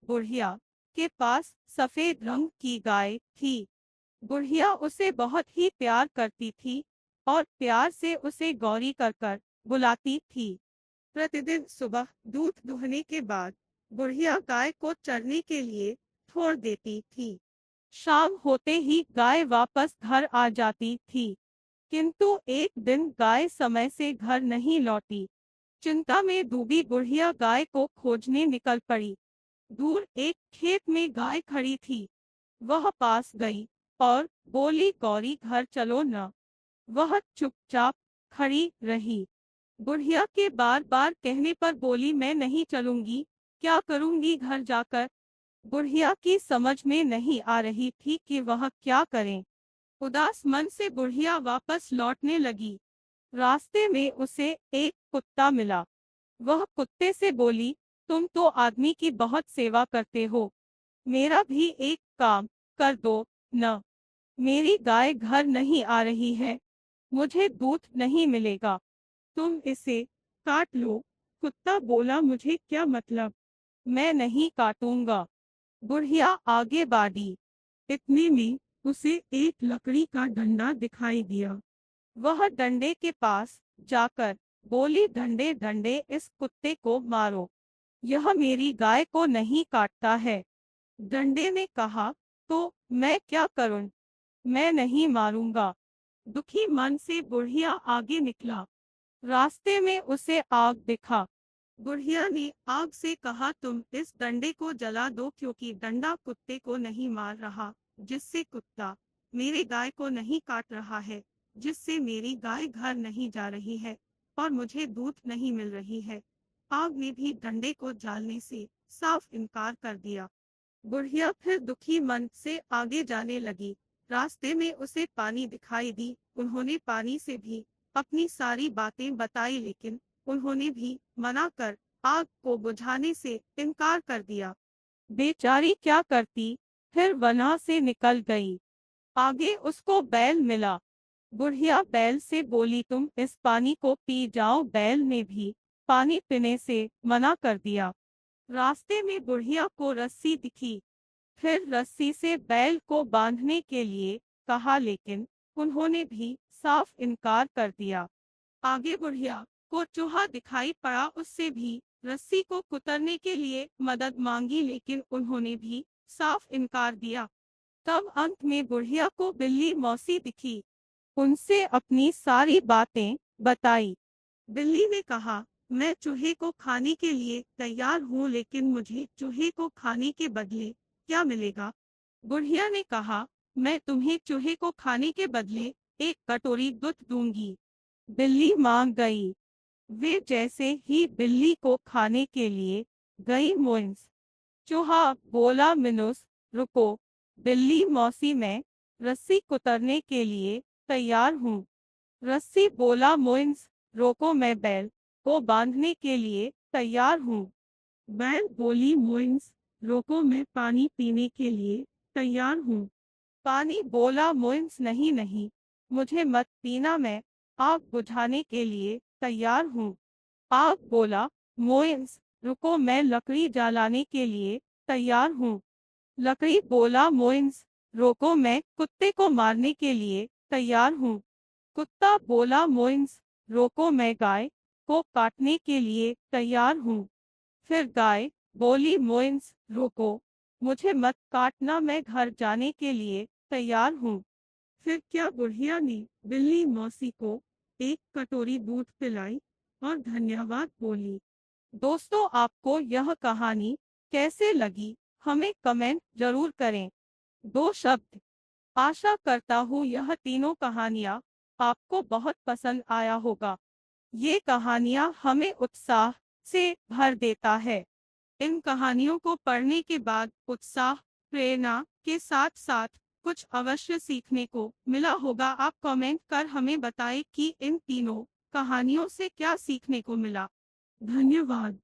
बुढ़िया के पास सफेद रंग की गाय थी। बुढ़िया उसे बहुत ही प्यार करती थी और प्यार से उसे गौरी कर कर बुलाती थी। प्रतिदिन सुबह दूध दुहने के बाद बुढ़िया गाय को चरने के लिए छोड़ देती थी। शाम होते ही गाय वापस घर आ जाती थी, किंतु एक दिन गाय समय से घर नहीं लौटी। चिंता में डूबी बुढ़िया गाय को खोजने निकल पड़ी। दूर एक खेत में गाय खड़ी थी। वह पास गई और बोली, गौरी घर चलो न। वह चुपचाप खड़ी रही। बुढ़िया के बार बार कहने पर बोली, मैं नहीं चलूंगी, क्या करूंगी घर जाकर। बुढ़िया की समझ में नहीं आ रही थी कि वह क्या करे। उदास मन से बुढ़िया वापस लौटने लगी। रास्ते में उसे एक कुत्ता मिला। वह कुत्ते से बोली, तुम तो आदमी की बहुत सेवा करते हो, मेरा भी एक काम कर दो न। मेरी गाय घर नहीं आ रही है, मुझे दूध नहीं मिलेगा, तुम इसे काट लो। कुत्ता बोला, मुझे क्या मतलब, मैं नहीं काटूंगा। बुढ़िया आगे बढ़ी। इतने में उसे एक लकड़ी का डंडा दिखाई दिया। वह डंडे के पास जाकर बोली, डंडे डंडे इस कुत्ते को मारो, यह मेरी गाय को नहीं काटता है। डंडे ने कहा, तो मैं क्या करूं, मैं नहीं मारूंगा। दुखी मन से बुढ़िया आगे निकला। रास्ते में उसे आग दिखा। बुढ़िया ने आग से कहा, तुम इस डंडे को जला दो, क्योंकि डंडा कुत्ते को नहीं मार रहा, जिससे कुत्ता मेरी गाय को नहीं काट रहा है, जिससे मेरी गाय घर नहीं जा रही है और मुझे दूध नहीं मिल रही है। आग ने भी डंडे को जालने से साफ इनकार कर दिया। बुढ़िया फिर दुखी मन से आगे जाने लगी। रास्ते में उसे पानी दिखाई दी। उन्होंने पानी से भी अपनी सारी बातें बताई, लेकिन उन्होंने भी मना कर आग को बुझाने से इनकार कर दिया। बेचारी क्या करती, फिर वहां से निकल गई। आगे उसको बैल मिला। बुढ़िया बैल से बोली, तुम इस पानी को पी जाओ। बैल ने भी पानी पीने से मना कर दिया। रास्ते में बुढ़िया को रस्सी दिखी। फिर रस्सी से बैल को बांधने के लिए कहा, लेकिन उन्होंने भी साफ इनकार कर दिया। आगे बुढ़िया को चूहा दिखाई पड़ा। उससे भी रस्सी को कुतरने के लिए मदद मांगी, लेकिन उन्होंने भी साफ इनकार दिया। तब अंत में बुढ़िया को बिल्ली मौसी दिखी। उनसे अपनी सारी बातें बताई। बिल्ली ने कहा, मैं चूहे को खाने के लिए तैयार हूँ, लेकिन मुझे चूहे को खाने के बदले क्या मिलेगा। बुढ़िया ने कहा, मैं तुम्हें चूहे को खाने के बदले एक कटोरी दूध दूंगी। बिल्ली मान गई। वे जैसे ही बिल्ली को खाने के लिए गई, मोइंस चूहा बोला, मिनुस रुको, बिल्ली मौसी मैं रस्सी कुतरने के लिए तैयार हूँ। रस्सी बोला, मोइंस रोको, मैं बैल को बांधने के लिए तैयार हूँ। बैल बोली, मोइंस रोको, मैं पानी पीने के लिए तैयार हूँ। पानी बोला, मोइंस नहीं नहीं, मुझे मत पीना, मैं आग बुझाने के लिए तैयार हूँ। आग बोला, मोइंस रुको, मैं लकड़ी जलाने के लिए तैयार हूँ। लकड़ी बोला, मोइंस रोको, मैं कुत्ते को मारने के लिए तैयार हूँ। कुत्ता बोला, मोइंस रोको, मैं गाय को काटने के लिए तैयार हूँ। फिर गाय बोली, मोइंस रोको, मुझे मत काटना, मैं घर जाने के लिए तैयार हूँ। फिर क्या बुढ़िया ने बिल्ली मौसी को एक कटोरी दूध पिलाई और धन्यवाद बोली। दोस्तों, आपको यह कहानी कैसे लगी, हमें कमेंट जरूर करें। दो शब्द। आशा करता हूँ यह तीनों कहानियाँ आपको बहुत पसंद आया होगा। ये कहानियाँ हमें उत्साह से भर देता है। इन कहानियों को पढ़ने के बाद उत्साह, प्रेरणा के साथ साथ कुछ अवश्य सीखने को मिला होगा। आप कमेंट कर हमें बताएं कि इन तीनों कहानियों से क्या सीखने को मिला। धन्यवाद।